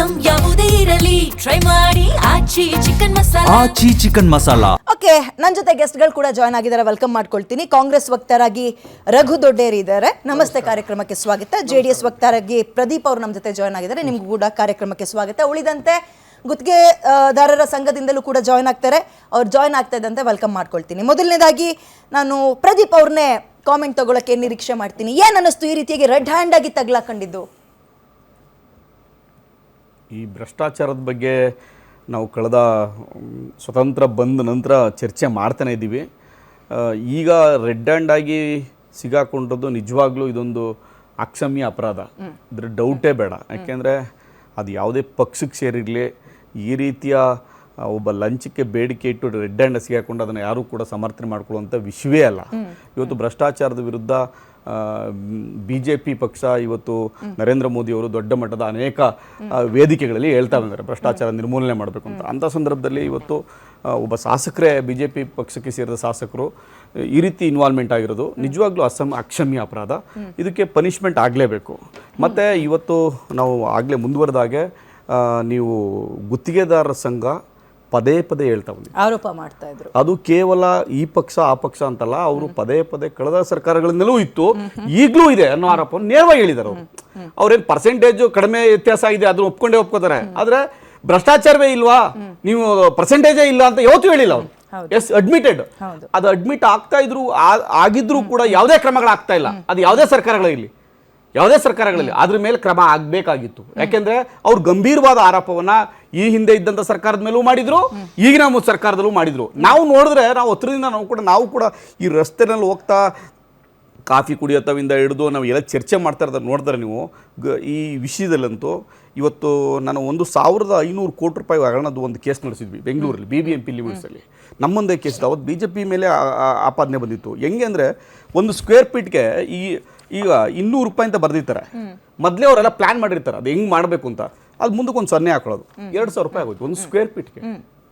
Item ಯಾವುದೇ ಇರಲಿ try ಮಾಡಿ ಆಚಿ ಚಿಕನ್ ಮಸಾಲಾ. ಆಚಿ ಚಿಕನ್ ಮಸಾಲಾ. ಓಕೆ, ನನ್ನ ಜೊತೆ ಗೆಸ್ಟ್ಗಳು ಕೂಡ ಜಾಯ್ನ್ ಆಗಿದ್ದಾರೆ. ವೆಲ್ಕಮ್ ಮಾಡ್ಕೊಳ್ತೀನಿ. ಕಾಂಗ್ರೆಸ್ ವಕ್ತಾರಾಗಿ ರಘು ದೊಡ್ಡೇರಿ ಇದ್ದಾರೆ. ನಮಸ್ತೆ, ಕಾರ್ಯಕ್ರಮಕ್ಕೆ ಸ್ವಾಗತ. JDS ವಕ್ತಾರಾಗಿ ಪ್ರದೀಪ್ ಅವರು ನಮ್ಮ ಜೊತೆ ಜಾಯ್ನ್ ಆಗಿದ್ದಾರೆ. ನಿಮಗೂ ಕೂಡ ಕಾರ್ಯಕ್ರಮಕ್ಕೆ ಸ್ವಾಗತ. ಉಳಿದಂತೆ ಗುತ್ತಿಗೆದಾರರ ಸಂಘದಿಂದಲೂ ಕೂಡ ಜಾಯ್ನ್ ಆಗ್ತಾರೆ. ಅವ್ರು ಜಾಯ್ನ್ ಆಗ್ತಾ ಇದ್ದಂತೆ ವೆಲ್ಕಮ್ ಮಾಡ್ಕೊಳ್ತೀನಿ. ಮೊದಲನೇದಾಗಿ ನಾನು ಪ್ರದೀಪ್ ಅವ್ರನ್ನೇ ಕಾಮೆಂಟ್ ತಗೊಳಕ್ಕೆ ನಿರೀಕ್ಷೆ ಮಾಡ್ತೀನಿ. ಏನು ಅನ್ನಿಸ್ತು ಈ ರೀತಿಯಾಗಿ ರೆಡ್ ಹ್ಯಾಂಡ್ ಆಗಿ ತಗ್ಲಾಕೊಂಡಿದ್ದು? ಈ ಭ್ರಷ್ಟಾಚಾರದ ಬಗ್ಗೆ ನಾವು ಕಳೆದ ಸ್ವತಂತ್ರ ಬಂದ ನಂತರ ಚರ್ಚೆ ಮಾಡ್ತಾನೆ ಇದ್ದೀವಿ. ಈಗ ರೆಡ್ ಹ್ಯಾಂಡ್ ಆಗಿ ಸಿಗಾಕೊಂಡದ್ದು ನಿಜವಾಗ್ಲೂ ಇದೊಂದು ಅಕ್ಷಮ್ಯ ಅಪರಾಧ, ಇದ್ರ ಡೌಟೇ ಬೇಡ. ಯಾಕೆಂದರೆ ಅದು ಯಾವುದೇ ಪಕ್ಷಕ್ಕೆ ಸೇರಿರಲಿ, ಈ ರೀತಿಯ ಒಬ್ಬ ಲಂಚಕ್ಕೆ ಬೇಡಿಕೆ ಇಟ್ಟು ರೆಡ್ ಹ್ಯಾಂಡ್ ಸಿಗಾಕೊಂಡು ಅದನ್ನು ಯಾರೂ ಕೂಡ ಸಮರ್ಥನೆ ಮಾಡ್ಕೊಳ್ಳುವಂಥ ವಿಷಯವೇ ಅಲ್ಲ. ಇವತ್ತು ಭ್ರಷ್ಟಾಚಾರದ ವಿರುದ್ಧ BJP ಪಕ್ಷ ಇವತ್ತು ನರೇಂದ್ರ ಮೋದಿ ಅವರು ದೊಡ್ಡ ಮಟ್ಟದ ಅನೇಕ ವೇದಿಕೆಗಳಲ್ಲಿ ಹೇಳ್ತಾ ಬಂದಿದ್ದಾರೆ ಭ್ರಷ್ಟಾಚಾರ ನಿರ್ಮೂಲನೆ ಮಾಡಬೇಕು ಅಂತ. ಅಂಥ ಸಂದರ್ಭದಲ್ಲಿ ಇವತ್ತು ಒಬ್ಬ ಶಾಸಕರೇ BJP ಪಕ್ಷಕ್ಕೆ ಸೇರಿದ ಶಾಸಕರು ಈ ರೀತಿ ಇನ್ವಾಲ್ವ್ಮೆಂಟ್ ಆಗಿರೋದು ನಿಜವಾಗ್ಲೂ ಅಕ್ಷಮ್ಯ ಅಪರಾಧ. ಇದಕ್ಕೆ ಪನಿಷ್ಮೆಂಟ್ ಆಗಲೇಬೇಕು. ಮತ್ತು ಇವತ್ತು ನಾವು ಆಗಲೇ ಮುಂದುವರೆದಾಗೆ ನೀವು ಗುತ್ತಿಗೆದಾರರ ಸಂಘ ಪದೇ ಪದೇ ಹೇಳ್ತಾ ಬಂದಿದ್ದಾರೆ, ಆರೋಪ ಮಾಡ್ತಾ ಇದ್ರು. ಅದು ಕೇವಲ ಈ ಪಕ್ಷ ಆ ಪಕ್ಷ ಅಂತಲ್ಲ, ಅವರು ಪದೇ ಪದೇ ಕಳೆದ ಸರ್ಕಾರಗಳಿಂದಲೂ ಇತ್ತು, ಈಗಲೂ ಇದೆ ಅನ್ನೋ ಆರೋಪವನ್ನು ನೇರವಾಗಿ ಹೇಳಿದ್ದಾರೆ. ಅವ್ರೇನು ಪರ್ಸೆಂಟೇಜು ಕಡಿಮೆ ವ್ಯತ್ಯಾಸ ಇದೆ ಅದನ್ನು ಒಪ್ಕೋತಾರೆ, ಆದರೆ ಭ್ರಷ್ಟಾಚಾರವೇ ಇಲ್ವಾ, ನೀವು ಪರ್ಸೆಂಟೇಜೇ ಇಲ್ಲ ಅಂತ ಯಾವತ್ತೂ ಹೇಳಿಲ್ಲ ಅವರು. S, admitted. ಅದು ಅಡ್ಮಿಟ್ ಆಗ್ತಾ ಇದ್ರು, ಆಗಿದ್ರು ಕೂಡ ಯಾವುದೇ ಕ್ರಮಗಳಾಗ್ತಾ ಇಲ್ಲ. ಅದು ಯಾವುದೇ ಸರ್ಕಾರಗಳಲ್ಲಿ ಅದ್ರ ಮೇಲೆ ಕ್ರಮ ಆಗಬೇಕಾಗಿತ್ತು. ಯಾಕೆಂದ್ರೆ ಅವ್ರು ಗಂಭೀರವಾದ ಆರೋಪವನ್ನ ಈ ಹಿಂದೆ ಇದ್ದಂಥ ಸರ್ಕಾರದ ಮೇಲೂ ಮಾಡಿದ್ರು, ಈಗಿನ ಸರ್ಕಾರದಲ್ಲೂ ಮಾಡಿದ್ರು. ನಾವು ನೋಡಿದ್ರೆ ನಾವು ಹತ್ರದಿಂದ ನಾವು ಕೂಡ ಈ ರಸ್ತೆನಲ್ಲಿ ಹೋಗ್ತಾ ಕಾಫಿ ಕುಡಿಯೋತವಿಂದ ಹಿಡಿದು ನಾವು ಎಲ್ಲ ಚರ್ಚೆ ಮಾಡ್ತಾ ಇರೋದನ್ನು ನೋಡಿದ್ರೆ ನೀವು ಈ ವಿಷಯದಲ್ಲಂತೂ ಇವತ್ತು ನಾನು 1,500 ಕೋಟಿ ರೂಪಾಯಿ ಹಗರಣದ್ದು ಒಂದು ಕೇಸ್ ನಡೆಸಿದ್ವಿ ಬೆಂಗಳೂರಲ್ಲಿ BBMP ಲಿಮಿಟ್ಸಲ್ಲಿ. ನಮ್ಮೊಂದೇ ಕೇಸ್ ಅವತ್ತು BJP ಮೇಲೆ ಆಪಾದನೆ ಬಂದಿತ್ತು. ಹೆಂಗೆ ಅಂದರೆ ಒಂದು ಸ್ಕ್ವೇರ್ ಫೀಟ್ಗೆ ಈಗ 200 ರೂಪಾಯಿ ಅಂತ ಬರೆದಿರ್ತಾರೆ. ಮೊದಲೇ ಅವರೆಲ್ಲ ಪ್ಲಾನ್ ಮಾಡಿರ್ತಾರೆ ಅದು ಹೆಂಗೆ ಮಾಡಬೇಕು ಅಂತ. ಅದು ಮುಂದಕ್ಕೆ ಒಂದು 0 ಹಾಕೊಳ್ಳೋದು. 2,000 ರೂಪಾಯಿ ಆಗೋಯ್ತು ಒಂದು ಸ್ಕ್ವೇರ್ ಫೀಟ್ಗೆ.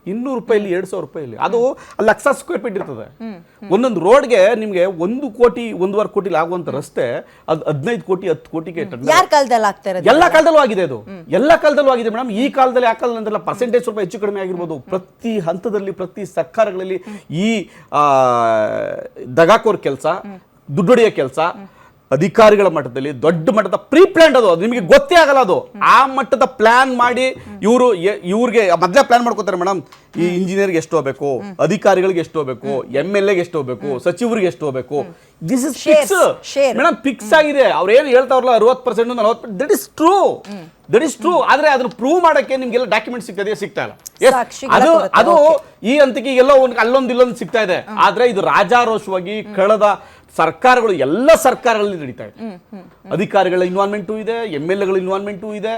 200 ರೂಪಾಯಿಲಿ 2,000 ರೂಪಾಯಿಲಿ ಅದು ಲಕ್ಷ ಸ್ಕ್ವೇರ್ ಫೀಟ್ ಇರ್ತದೆ. ಒಂದೊಂದು ರೋಡ್ಗೆ ನಿಮಗೆ 1 ಕೋಟಿ 1.25 ಕೋಟಿಲಿ ಆಗುವಂಥ ರಸ್ತೆ ಅದು 15 ಕೋಟಿ 10 ಕೋಟಿಗೆ ಯಾರ ಕಾಲದಲ್ಲಿ ಆಗ್ತಾ ಇರೋದು? ಎಲ್ಲ ಕಾಲದಲ್ಲೂ ಆಗಿದೆ. ಅದು ಎಲ್ಲ ಕಾಲದಲ್ಲೂ ಆಗಿದೆ ಮೇಡಮ್. ಈ ಕಾಲದಲ್ಲಿ ಆ ಕಾಲದಲ್ಲಿ ಅಂತೆಲ್ಲ ಪರ್ಸೆಂಟೇಜ್ ಸ್ವಲ್ಪ ಹೆಚ್ಚು ಕಡಿಮೆ ಆಗಿರ್ಬೋದು. ಪ್ರತಿ ಹಂತದಲ್ಲಿ ಪ್ರತಿ ಸರ್ಕಾರಗಳಲ್ಲಿ ಈ ದಗಾಕೋರ್ ಕೆಲಸ, ದುಡ್ಡೊಡೆಯ ಕೆಲಸ ಅಧಿಕಾರಿಗಳ ಮಟ್ಟದಲ್ಲಿ ದೊಡ್ಡ ಮಟ್ಟದ ಪ್ರೀ ಪ್ಲಾನ್ ಅದು ನಿಮಗೆ ಗೊತ್ತೇ ಆಗಲ್ಲ. ಅದು ಆ ಮಟ್ಟದ ಪ್ಲಾನ್ ಮಾಡಿ ಇವ್ರಿಗೆ ಮೊದಲೇ ಪ್ಲಾನ್ ಮಾಡ್ಕೋತಾರೆ ಮೇಡಮ್. ಈ ಇಂಜಿನಿಯರ್ಗೆ ಎಷ್ಟು ಹೋಗ್ಬೇಕು, ಅಧಿಕಾರಿಗಳಿಗೆ ಎಷ್ಟು ಹೋಗ್ಬೇಕು, MLAಗೆ ಎಷ್ಟು ಹೋಗ್ಬೇಕು, ಸಚಿವರಿಗೆ ಎಷ್ಟು ಹೋಗ್ಬೇಕು. This is fix madam, fix ಆಗಿದೆ. ಅವ್ರು ಏನು ಹೇಳ್ತಾವ್ರಲ್ಲ 60% 40%, ದಟ್ ಇಸ್ ಟ್ರೂ. ಆದ್ರೆ ಅದನ್ನ ಪ್ರೂವ್ ಮಾಡಕ್ಕೆ ನಿಮ್ಗೆಲ್ಲ ಡಾಕ್ಯುಮೆಂಟ್ ಸಿಗ್ತಾ ಇಲ್ಲ. ಅದು ಈ ಹಂತಕ್ಕೆ ಎಲ್ಲ ಅಲ್ಲೊಂದು ಇಲ್ಲೊಂದು ಸಿಗ್ತಾ ಇದೆ. ಆದ್ರೆ ಇದು ರಾಜಾರೋಷವಾಗಿ ಕಳೆದ ಸರ್ಕಾರಗಳು ಎಲ್ಲ ಸರ್ಕಾರಗಳಲ್ಲಿ ನಡೀತಾ ಇದೆ. ಅಧಿಕಾರಿಗಳ ಇನ್ವಾಲ್ವ್ಮೆಂಟು ಇದೆ, MLAಗಳ ಇನ್ವಾಲ್ವ್ಮೆಂಟು ಇದೆ,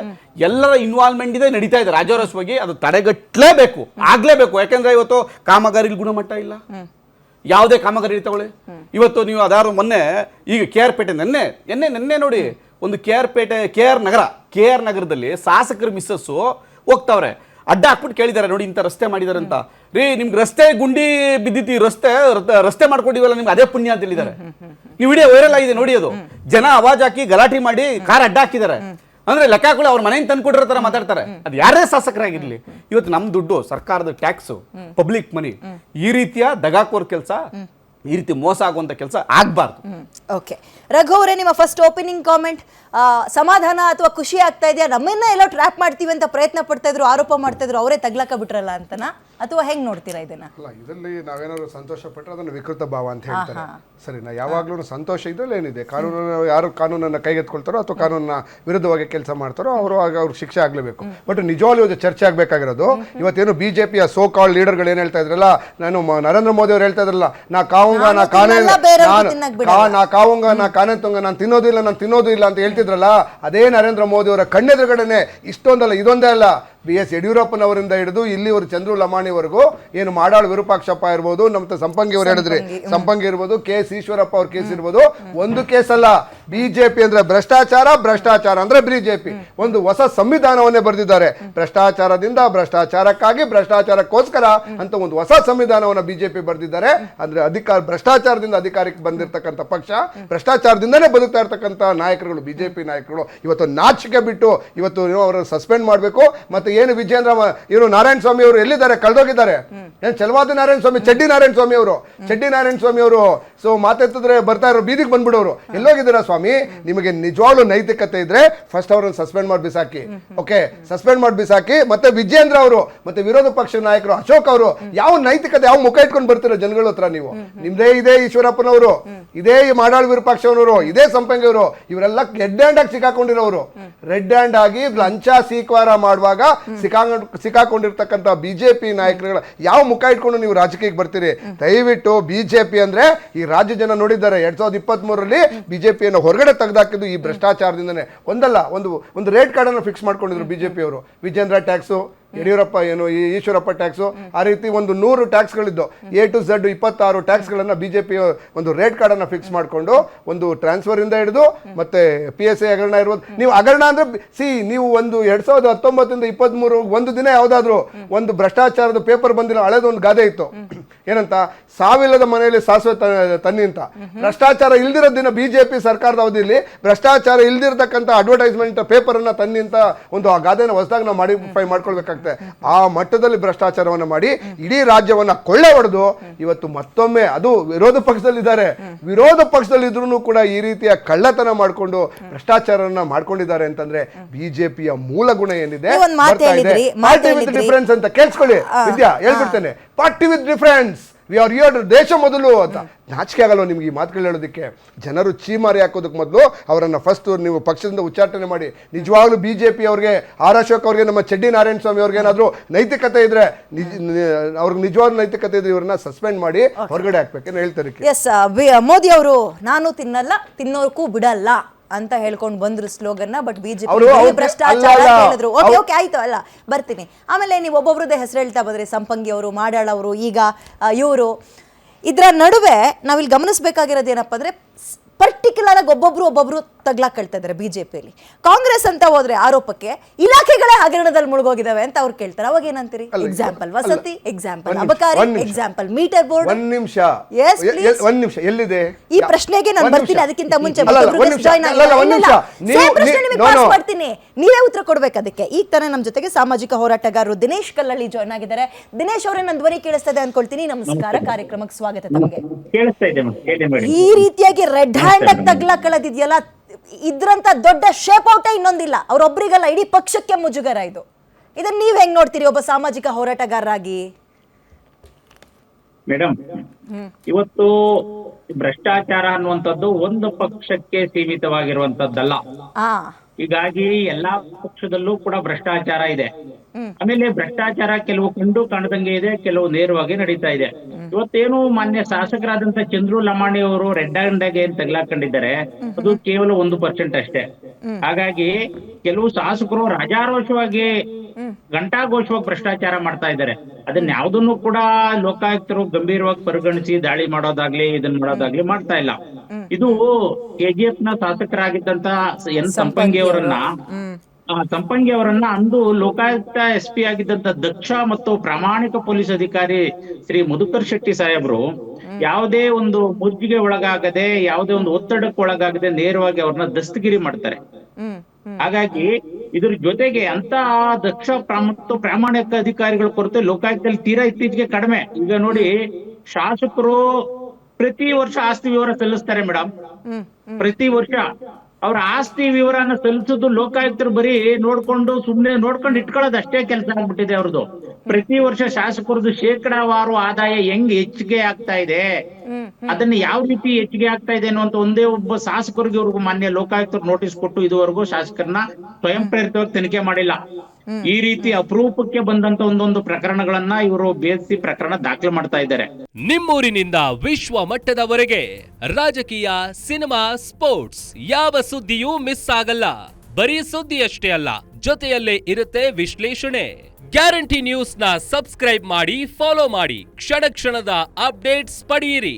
ಎಲ್ಲರ ಇನ್ವಾಲ್ವ್ಮೆಂಟ್ ಇದೆ, ನಡೀತಾ ಇದೆ ರಾಜಾರೋಷವಾಗಿ. ಅದು ತಡೆಗಟ್ಟಲೇಬೇಕು, ಆಗ್ಲೇಬೇಕು. ಯಾಕೆಂದ್ರೆ ಇವತ್ತು ಕಾಮಗಾರಿ ಗುಣಮಟ್ಟ ಇಲ್ಲ. ಯಾವುದೇ ಕಾಮಗಾರಿ ತಗೊಳ್ಳಿ, ಇವತ್ತು ನೀವು ಅದಾರು ಮೊನ್ನೆ ಈಗ KR ಪೇಟೆ ನೆನ್ನೆ ನೋಡಿ, ಒಂದು KR ನಗರದಲ್ಲಿ ಶಾಸಕರ ಮಿಸ್ಸಸ್ಸು ಹೋಗ್ತಾವ್ರೆ, ಅಡ್ಡ ಹಾಕ್ಬಿಟ್ಟು ಕೇಳಿದ್ದಾರೆ, ನೋಡಿ ಇಂಥ ರಸ್ತೆ ಮಾಡಿದ್ದಾರೆ ಅಂತ. ರೀ, ನಿಮ್ಗೆ ರಸ್ತೆ ಗುಂಡಿ ಬಿದ್ದಿತಿ, ರಸ್ತೆ ಮಾಡ್ಕೊಂಡಿವಲ್ಲ, ನಿಮ್ಗೆ ಅದೇ ಪುಣ್ಯ ಅಂತ ಹೇಳಿದ್ದಾರೆ. ನೀವು ವಿಡಿಯೋ ವೈರಲ್ ಆಗಿದೆ ನೋಡಿ. ಅದು ಜನ ಆವಾಜ್ ಹಾಕಿ ಗಲಾಟೆ ಮಾಡಿ ಕಾರ್ ಅಡ್ಡ ಹಾಕಿದ್ದಾರೆ. ಅಂದ್ರೆ ಲೆಕ್ಕ ಹಾಕೊಳ್ಳಿ, ಅವ್ರ ಮನೆಯಿಂದ ತಂದ್ಕೊಟ್ಟಿರೋ ತರ ಮಾತಾಡ್ತಾರೆ. ಅದು ಯಾರೇ ಶಾಸಕರಾಗಿರ್ಲಿ, ಇವತ್ತು ನಮ್ಮ ದುಡ್ಡು, ಸರ್ಕಾರದ ಟ್ಯಾಕ್ಸ್, ಪಬ್ಲಿಕ್ ಮನಿ, ಈ ರೀತಿಯ ದಗಾಕೋರ್ ಕೆಲಸ, ಈ ರೀತಿ ಮೋಸ ಆಗುವಂತ ಕೆಲಸ ಆಗ್ಬಾರ್ದು. ಓಕೆ, ರಘು ಅವರೇ, ನಿಮ್ಮ ಫಸ್ಟ್ ಓಪನಿಂಗ್ ಕಾಮೆಂಟ್. ಸಮಾಧಾನ ಅಥವಾ ಖುಷಿ ಆಗ್ತಾ ಇದೆಯಾ? ನಮ್ಮನ್ನ ಎಲ್ಲೋ ಟ್ರ್ಯಾಪ್ ಮಾಡ್ತೀವಿ ಅಂತ ಪ್ರಯತ್ನ ಪಡ್ತಾ ಇದ್ರು, ಆರೋಪ ಮಾಡ್ತಾ ಇದ್ರು, ಅವರೇ ತಗ್ಲಾಕ ಬಿಟ್ರಲ್ಲ ಅಂತನಾ, ಅಥವಾ ಹೆಂಗ್ ನೋಡ್ತೀರಾ ಇದನ್ನ? ಅಲ್ಲ, ಇದರಲ್ಲಿ ನಾವೇನಾದ್ರು ಸಂತೋಷ ಪಟ್ಟರೆ ಅದನ್ನು ವಿಕೃತ ಭಾವ ಅಂತ ಹೇಳ್ತಾರೆ. ಸರಿನಾ? ಯಾವಾಗ್ಲೂ ಸಂತೋಷ ಇದ್ರಲ್ಲಿ ಏನಿದೆ, ಯಾರು ಕಾನೂನನ್ನ ಕೈಗೆತ್ಕೊಳ್ತಾರೋ ಅಥವಾ ಕಾನೂನನ್ನ ವಿರುದ್ಧವಾಗಿ ಕೆಲಸ ಮಾಡ್ತಾರೋ ಅವ್ರಿಗೆ ಶಿಕ್ಷೆ ಆಗ್ಲೇಬೇಕು. ಬಟ್ ನಿಜವಾಗ್ಲೂ ಚರ್ಚೆ ಆಗ್ಬೇಕಾಗಿರೋದು, ಇವತ್ತೇನು BJPಯ ಸೋ ಕಾಲ್ಡ್ ಲೀಡರ್ಗಳು ಏನ್ ಹೇಳ್ತಾ ಇದ್ರಲ್ಲ, ನಾನು ನರೇಂದ್ರ ಮೋದಿ ಅವ್ರು ಹೇಳ್ತಾ ಇದ್ರಲ್ಲ, ನಾ ಕಾವುಂಗ ನಾ ಕಾನೆ ತುಂಗ, ನಾನು ತಿನ್ನೋದು ಇಲ್ಲ ಅಂತ ಹೇಳ್ತಿದ್ರಲ್ಲ, ಅದೇ ನರೇಂದ್ರ ಮೋದಿ ಅವರ ಕಣ್ಣೆದುರುಗಡೆನೆ ಇಷ್ಟೊಂದಲ್ಲ ಇದೊಂದೇ ಅಲ್ಲ BS ಯಡಿಯೂರಪ್ಪನವರಿಂದ ಹಿಡಿದು ಇಲ್ಲಿವರು ಚಂದ್ರು ಲಮಾಣಿವರೆಗೂ ಏನು ಮಾಡಾಳ್ ವಿರೂಪಾಕ್ಷಪ್ಪ ಇರ್ಬೋದು, ನಮ್ಮ ಸಂಪಂಗಿ ಅವರು ಹೇಳಿದ್ರಿ ಸಂಪಂಗಿ ಇರ್ಬೋದು, KS ಈಶ್ವರಪ್ಪ ಅವ್ರ ಕೇಸ್ ಇರ್ಬೋದು, ಒಂದು ಕೇಸ್ ಅಲ್ಲ. ಬಿಜೆಪಿ ಅಂದ್ರೆ ಭ್ರಷ್ಟಾಚಾರ, ಭ್ರಷ್ಟಾಚಾರ ಅಂದ್ರೆ ಬಿಜೆಪಿ. ಒಂದು ಹೊಸ ಸಂವಿಧಾನವನ್ನೇ ಬರೆದಿದ್ದಾರೆ. ಭ್ರಷ್ಟಾಚಾರದಿಂದ ಭ್ರಷ್ಟಾಚಾರಕ್ಕಾಗಿ, ಭ್ರಷ್ಟಾಚಾರಕ್ಕೋಸ್ಕರ ಅಂತ ಒಂದು ಹೊಸ ಸಂವಿಧಾನವನ್ನ ಬಿಜೆಪಿ ಬರೆದಿದ್ದಾರೆ. ಅಂದ್ರೆ ಭ್ರಷ್ಟಾಚಾರದಿಂದ ಅಧಿಕಾರಕ್ಕೆ ಬಂದಿರತಕ್ಕಂಥ ಪಕ್ಷ, ಭ್ರಷ್ಟಾಚಾರದಿಂದನೇ ಬದುಕ್ತಾ ಇರ್ತಕ್ಕಂಥ ನಾಯಕರುಗಳು ಬಿಜೆಪಿ ನಾಯಕರುಗಳು ಇವತ್ತು ನಾಚಿಕೆ ಬಿಟ್ಟು ಇವತ್ತು ಅವರನ್ನು ಸಸ್ಪೆಂಡ್ ಮಾಡಬೇಕು. ಮತ್ತೆ ಏನು ವಿಜೇಂದ್ರ ಇವರು ನಾರಾಯಣ ಸ್ವಾಮಿ ಅವರು ಎಲ್ಲಿದ್ದಾರೆ? ಕಳೆದೋಗಿದ್ದಾರೆ. ಏನು ಚಲವಾದಿ ನಾರಾಯಣ ಸ್ವಾಮಿ, ಚಡ್ಡಿ ನಾರಾಯಣ ಸ್ವಾಮಿ ಅವರು ಸೊ ಮಾತಾಡ್ತಿದ್ರೆ ಬರ್ತಾ ಇರೋ ಬೀದಿಗೆ ಬಂದ್ಬಿಡೋರು. ಎಲ್ಲೋಗಿದ್ದೀರಾ ಸ್ವಾಮಿ? ನಿಮಗೆ ನಿಜವಾಗ್ಲೂ ನೈತಿಕತೆ ಇದ್ರೆ ಫಸ್ಟ್ ಅವರನ್ನು ಸಸ್ಪೆಂಡ್ ಮಾಡಿ ಬಿಸಾಕಿ. ಓಕೆ, ಸಸ್ಪೆಂಡ್ ಮಾಡಿ ಬಿಸಾಕಿ. ಮತ್ತೆ ವಿಜೇಂದ್ರ ಅವರು ಮತ್ತೆ ವಿರೋಧ ಪಕ್ಷ ನಾಯಕರು ಅಶೋಕ್ ಅವರು ಯಾವ ನೈತಿಕತೆ, ಯಾವ ಮುಖ ಇಟ್ಕೊಂಡು ಬರ್ತೀರಾ ಜನಗಳ ಹತ್ರ ನೀವು? ನಿಮ್ದೇ ಇದೇ ಈಶ್ವರಪ್ಪನವರು, ಇದೇ ಮಾಡಾಳ್ ವಿರೂಪಾಕ್ಷನವರು, ಇದೇ ಸಂಪಂಗಿ ಅವರು, ಇವರೆಲ್ಲ ರೆಡ್ ಹ್ಯಾಂಡ್ ಆಗಿ ಸಿಕ್ಕಾಕೊಂಡಿರೋರು. ರೆಡ್ ಹ್ಯಾಂಡ್ ಆಗಿ ಲಂಚ ಸ್ವೀಕಾರ ಮಾಡುವಾಗ ಸಿಕ್ಕಾಕೊಂಡಿರ್ತಕ್ಕಂಥ ಬಿಜೆಪಿ ನಾಯಕರುಗಳ ಯಾವ ಮುಖ ಇಟ್ಕೊಂಡು ನೀವು ರಾಜಕೀಯಕ್ಕೆ ಬರ್ತೀರಿ? ದಯವಿಟ್ಟು ಬಿಜೆಪಿ ಅಂದ್ರೆ ಈ ರಾಜ್ಯ ಜನ ನೋಡಿದ್ದಾರೆ. 2023ರಲ್ಲಿ ಬಿಜೆಪಿಯನ್ನು ಹೊರಗಡೆ ತೆಗೆದಾಕಿದ್ದು ಈ ಭ್ರಷ್ಟಾಚಾರದಿಂದನೇ. ಒಂದು ರೇಟ್ ಕಾರ್ಡ್ ಅನ್ನು ಫಿಕ್ಸ್ ಮಾಡ್ಕೊಂಡಿದ್ರು ಬಿಜೆಪಿ ಅವರು. ವಿಜೇಂದ್ರ ಟ್ಯಾಕ್ಸು, ಯಡಿಯೂರಪ್ಪ ಏನು ಈಶ್ವರಪ್ಪ ಟ್ಯಾಕ್ಸು, ಆ ರೀತಿ ಒಂದು 100 ಟ್ಯಾಕ್ಸ್ಗಳಿದ್ದು A to Z 26 ಟ್ಯಾಕ್ಸ್ಗಳನ್ನು ಬಿಜೆಪಿ ಒಂದು ರೇಟ್ ಕಾರ್ಡ್ ಅನ್ನ ಫಿಕ್ಸ್ ಮಾಡಿಕೊಂಡು ಒಂದು ಟ್ರಾನ್ಸ್ಫರ್ ಇಂದ ಹಿಡಿದು ಮತ್ತೆ PSI ಹಗರಣ ಇರ್ಬೋದು. ನೀವು ಹಗರಣ ಅಂದ್ರೆ ನೀವು ಒಂದು 2019 ಇಂದ 23 ಒಂದು ದಿನ ಯಾವ್ದಾದ್ರು ಒಂದು ಭ್ರಷ್ಟಾಚಾರದ ಪೇಪರ್ ಬಂದಿರೋ ಹಳೇದೊಂದು ಗಾದೆ ಇತ್ತು. ಏನಂತ? ಸಾವಿಲ್ಲದ ಮನೆಯಲ್ಲಿ ಸಾಸಿವೆ ತನ್ನಿ ಅಂತ. ಭ್ರಷ್ಟಾಚಾರ ಇಲ್ದಿರೋ ದಿನ ಬಿಜೆಪಿ ಸರ್ಕಾರದ ಅವಧಿಯಲ್ಲಿ ಭ್ರಷ್ಟಾಚಾರ ಇಲ್ದಿರತಕ್ಕಂಥ ಅಡ್ವರ್ಟೈಸ್ಮೆಂಟ್ ಪೇಪರ್ ಅನ್ನ ತನ್ನಿ ಅಂತ ಒಂದು ಆ ಗಾದೆನ ಹೊಸದಾಗಿ ನಾವು ಮಾಡಿಫೈ ಮಾಡ್ಕೊಳ್ಬೇಕಾಗ್ತದೆ. ಆ ಮಟ್ಟದಲ್ಲಿ ಭ್ರಷ್ಟಾಚಾರವನ್ನ ಮಾಡಿ ಇಡೀ ರಾಜ್ಯವನ್ನ ಕೊಳ್ಳೆ ಹೊಡೆದು ಇವತ್ತು ಮತ್ತೊಮ್ಮೆ ಅದು ವಿರೋಧ ಪಕ್ಷದಲ್ಲಿದ್ದಾರೆ. ವಿರೋಧ ಪಕ್ಷದಲ್ಲಿದ್ರು ಕೂಡ ಈ ರೀತಿಯ ಕಳ್ಳತನ ಮಾಡಿಕೊಂಡು ಭ್ರಷ್ಟಾಚಾರವನ್ನ ಮಾಡ್ಕೊಂಡಿದ್ದಾರೆ ಅಂತಂದ್ರೆ ಬಿಜೆಪಿಯ ಮೂಲ ಗುಣ ಏನಿದೆ, ಪಾರ್ಟಿ ವಿತ್ ಡಿಫರೆನ್ಸ್ ಅಂತ ಕೇಳಿಸ್ಕೊಳ್ಳಿ. ವಿದ್ಯಾ ಹೇಳ್ಬಿಡ್ತೇನೆ, party with difference, we are here, ದೇಶ ಮೊದಲು ಅಂತ. ನಾಚಿಕೆ ಆಗಲ್ಲ ನಿಮ್ಗೆ ಈ ಮಾತುಗಳು ಹೇಳೋದಕ್ಕೆ? ಜನರು ಚೀಮಾರಿ ಹಾಕೋದಕ್ಕೆ ಮೊದಲು ಅವರನ್ನು ಫಸ್ಟ್ ನೀವು ಪಕ್ಷದಿಂದ ಉಚ್ಚಾಟನೆ ಮಾಡಿ. ನಿಜವಾಗ್ಲೂ ಬಿಜೆಪಿ ಅವ್ರಿಗೆ, ಆರ್ ಅಶೋಕ್ ಅವ್ರಿಗೆ, ನಮ್ಮ ಚಡ್ಡಿ ನಾರಾಯಣ ಸ್ವಾಮಿ ಅವ್ರಿಗೆ ಏನಾದ್ರು ನೈತಿಕತೆ ಇದ್ರೆ, ಅವ್ರಿಗೆ ನಿಜವಾದ ನೈತಿಕತೆ ಇದ್ರೆ ಇವ್ರನ್ನ ಸಸ್ಪೆಂಡ್ ಮಾಡಿ ಹೊರಗಡೆ ಹಾಕ್ಬೇಕೇನು ಹೇಳ್ತಾರೆ? ಎಸ್, ಮೋದಿ ಅವರು ನಾನು ತಿನ್ನಲ್ಲ, ತಿನ್ನೋರ್ಗೂ ಬಿಡಲ್ಲ ಅಂತ ಹೇಳ್ಕೊಂಡು ಬಂದ್ರು ಸ್ಲೋಗನ್ನ. ಬಟ್ ಬಿಜೆಪಿ ಭ್ರಷ್ಟಾಚಾರ ಹೇಳಿದ್ರು. ಓಕೆ ಆಯ್ತು, ಅಲ್ಲ ಬರ್ತೀನಿ. ಆಮೇಲೆ ನೀವು ಒಬ್ಬೊಬ್ರದ್ದೇ ಹೆಸರು ಹೇಳ್ತಾ ಬಂದ್ರಿ, ಸಂಪಂಗಿ ಅವರು, ಮಾಡಾಳ್ ಅವರು, ಈಗ ಇವರು. ಇದರ ನಡುವೆ ನಾವಿಲ್ಲಿ ಗಮನಿಸಬೇಕಾಗಿರೋದು ಏನಪ್ಪ ಅಂದ್ರೆ ಪರ್ಟಿಕ್ಯುಲರ್ ಆಗಿ ಒಬ್ಬೊಬ್ರು ತಗ್ಲಾಕೊಳ್ತಾ ಇದ್ದಾರೆ ಬಿಜೆಪಿಯಲ್ಲಿ. ಕಾಂಗ್ರೆಸ್ ಅಂತ ಹೋದ್ರೆ ಆರೋಪಕ್ಕೆ ಇಲಾಖೆಗಳೇ ಹಗರಣದಲ್ಲಿ ಮುಳುಗೋಗಿದಾವೆ ಅಂತ ಅವ್ರು ಕೇಳ್ತಾರೆ. ಅವಾಗ ಏನಂತೀರಿ? ಎಕ್ಸಾಂಪಲ್ ವಸತಿ, ಎಕ್ಸಾಂಪಲ್ ಅಬಕಾರಿ, ಎಕ್ಸಾಂಪಲ್ ಮೀಟರ್ ಬೋರ್ಡ್. ಒಂದ್ ನಿಮಿಷ ಎಲ್ಲಿದೆ ಈ ಪ್ರಶ್ನೆಗೆ ನಾನು ಬರ್ತೀನಿ. ಅದಕ್ಕಿಂತ ಮುಂಚೆ ಮಾಡ್ತೀನಿ, ನೀವೇ ಉತ್ತರ ಕೊಡ್ಬೇಕು ಅದಕ್ಕೆ. ಈಗ ತಾನೇ ನಮ್ಮ ಜೊತೆಗೆ ಸಾಮಾಜಿಕ ಹೋರಾಟಗಾರರು ದಿನೇಶ್ ಕಲ್ಲಳ್ಳಿ ಜಾಯ್ನ್ ಆಗಿದ್ದಾರೆ. ದಿನೇಶ್ ಅವರೇ, ನನ್ನ ಧ್ವನಿ ಕೇಳಿಸ್ತದೆ ಅನ್ಕೊಳ್ತೀನಿ. ನಮಸ್ಕಾರ, ಕಾರ್ಯಕ್ರಮಕ್ಕೆ ಸ್ವಾಗತ ತಮಗೆ. ಈ ರೀತಿಯಾಗಿ ರೆಡ್ ಹ್ಯಾಂಡ್ ಆಗಿ ತಗ್ಲಾಕೊಳ್ಳೋದಿದೆಯಲ್ಲ, ಇದ್ರಂತ ದೊಡ್ಡ ಶೇಪ್ ಔಟೇ ಇನ್ನೊಂದಿಲ್ಲ. ಅವರೊಬ್ಬರಿಗಲ್ಲ, ಇಡೀ ಪಕ್ಷಕ್ಕೆ ಮುಜುಗರ ಇದು. ಇದನ್ನ ನೀವ್ ಹೆಂಗ್ ನೋಡ್ತೀರಿ ಒಬ್ಬ ಸಾಮಾಜಿಕ ಹೋರಾಟಗಾರರಾಗಿ? ಮೇಡಮ್, ಇವತ್ತು ಭ್ರಷ್ಟಾಚಾರ ಅನ್ನುವಂಥದ್ದು ಒಂದು ಪಕ್ಷಕ್ಕೆ ಸೀಮಿತವಾಗಿರುವಂತದ್ದಲ್ಲ. ಹೀಗಾಗಿ ಎಲ್ಲಾ ಪಕ್ಷದಲ್ಲೂ ಕೂಡ ಭ್ರಷ್ಟಾಚಾರ ಇದೆ. ಆಮೇಲೆ ಭ್ರಷ್ಟಾಚಾರ ಕೆಲವು ಕಂಡು ಕಾಣದಂಗೆ ಇದೆ, ಕೆಲವು ನೇರವಾಗಿ ನಡೀತಾ ಇದೆ. ಇವತ್ತೇನು ಮಾನ್ಯ ಶಾಸಕರಾದಂತ ಚಂದ್ರು ಲಮಾಣಿ ಅವರು ರೆಡ್ ಹ್ಯಾಂಡ್ ಆಗಿ ಏನ್ ತಗ್ಲಾಕೊಂಡಿದ್ದಾರೆ, ಅದು ಕೇವಲ 1% ಅಷ್ಟೇ. ಹಾಗಾಗಿ ಕೆಲವು ಶಾಸಕರು ರಾಜಾರೋಷವಾಗಿ ಘಂಟಾಘೋಷವಾಗಿ ಭ್ರಷ್ಟಾಚಾರ ಮಾಡ್ತಾ ಇದ್ದಾರೆ. ಅದನ್ನ ಯಾವ್ದನ್ನು ಕೂಡ ಲೋಕಾಯುಕ್ತರು ಗಂಭೀರವಾಗಿ ಪರಿಗಣಿಸಿ ದಾಳಿ ಮಾಡೋದಾಗ್ಲಿ ಇದನ್ನ ಮಾಡೋದಾಗ್ಲಿ ಮಾಡ್ತಾ ಇಲ್ಲ. ಇದು KGF ನ ಶಾಸಕರಾಗಿದ್ದಂತ ಎನ್ ಸಂಪಂಗಿ ಅವರನ್ನ ಅಂದು ಲೋಕಾಯುಕ್ತ SP ಆಗಿದ್ದಂತ ದಕ್ಷ ಮತ್ತು ಪ್ರಾಮಾಣಿಕ ಪೊಲೀಸ್ ಅಧಿಕಾರಿ ಶ್ರೀ ಮಧುಕರ್ ಶೆಟ್ಟಿ ಸಾಹೇಬರು ಯಾವುದೇ ಒಂದು ಮುಜ್ಜಿಗೆ ಒಳಗಾಗದೆ, ಯಾವುದೇ ಒಂದು ಒತ್ತಡಕ್ಕೆ ಒಳಗಾಗದೆ ನೇರವಾಗಿ ಅವ್ರನ್ನ ದಸ್ತಗಿರಿ ಮಾಡ್ತಾರೆ. ಹಾಗಾಗಿ ಇದ್ರ ಜೊತೆಗೆ ಅಂತ ದಕ್ಷ ಮತ್ತು ಪ್ರಾಮಾಣಿಕ ಅಧಿಕಾರಿಗಳ ಕೊರತೆ ಲೋಕಾಯುಕ್ತದಲ್ಲಿ ತೀರಾ ಇತ್ತೀಚೆಗೆ ಕಡಿಮೆ. ಈಗ ನೋಡಿ, ಶಾಸಕರು ಪ್ರತಿ ವರ್ಷ ಆಸ್ತಿ ವಿವರ ಸಲ್ಲಿಸ್ತಾರೆ ಮೇಡಮ್. ಪ್ರತಿ ವರ್ಷ ಅವ್ರ ಆಸ್ತಿ ವಿವರನ ಸಲ್ಲಿಸೋದು ಲೋಕಾಯುಕ್ತರು ಬರೀ ಸುಮ್ನೆ ನೋಡ್ಕೊಂಡು ಇಟ್ಕೊಳ್ಳೋದು ಅಷ್ಟೇ ಕೆಲಸ ಆಗ್ಬಿಟ್ಟಿದೆ ಅವ್ರದ್ದು. ಪ್ರತಿ ವರ್ಷ ಶಾಸಕರದ್ದು ಶೇಕಡಾವಾರು ಆದಾಯ ಹೆಂಗ್ ಹೆಚ್ಚಿಗೆ ಆಗ್ತಾ ಇದೆ, ಅದನ್ನ ಯಾವ ರೀತಿ ಹೆಚ್ಚಿಗೆ ಆಗ್ತಾ ಇದೆ ಅನ್ನುವಂತ ಒಂದೇ ಒಬ್ಬ ಶಾಸಕರಿಗೆ ಇವ್ರಿಗೂ ಮಾನ್ಯ ಲೋಕಾಯುಕ್ತರು ನೋಟಿಸ್ ಕೊಟ್ಟು ಇದುವರೆಗೂ ಶಾಸಕರನ್ನ ಸ್ವಯಂ ಪ್ರೇರಿತವಾಗಿ ತನಿಖೆ ಮಾಡಿಲ್ಲ. ಈ ರೀತಿ ಅಪರೂಪಕ್ಕೆ ಬಂದಂತ ಒಂದೊಂದು ಪ್ರಕರಣಗಳನ್ನ ಇವರು ಬೇಯಿಸಿ ಪ್ರಕರಣ ದಾಖಲೆ ಮಾಡ್ತಾ ಇದ್ದಾರೆ. ನಿಮ್ಮೂರಿನಿಂದ ವಿಶ್ವ ಮಟ್ಟದವರೆಗೆ ರಾಜಕೀಯ, ಸಿನಿಮಾ, ಸ್ಪೋರ್ಟ್ಸ್ ಯಾವ ಸುದ್ದಿಯೂ ಮಿಸ್ ಆಗಲ್ಲ. ಬರೀ ಸುದ್ದಿ ಅಷ್ಟೇ ಅಲ್ಲ, ಜೊತೆಯಲ್ಲೇ ಇರುತ್ತೆ ವಿಶ್ಲೇಷಣೆ. ಗ್ಯಾರಂಟಿ ನ್ಯೂಸ್ ನ ಸಬ್ಸ್ಕ್ರೈಬ್ ಮಾಡಿ, ಫಾಲೋ ಮಾಡಿ, ಕ್ಷಣ ಕ್ಷಣದ ಅಪ್ಡೇಟ್ಸ್ ಪಡೆಯಿರಿ.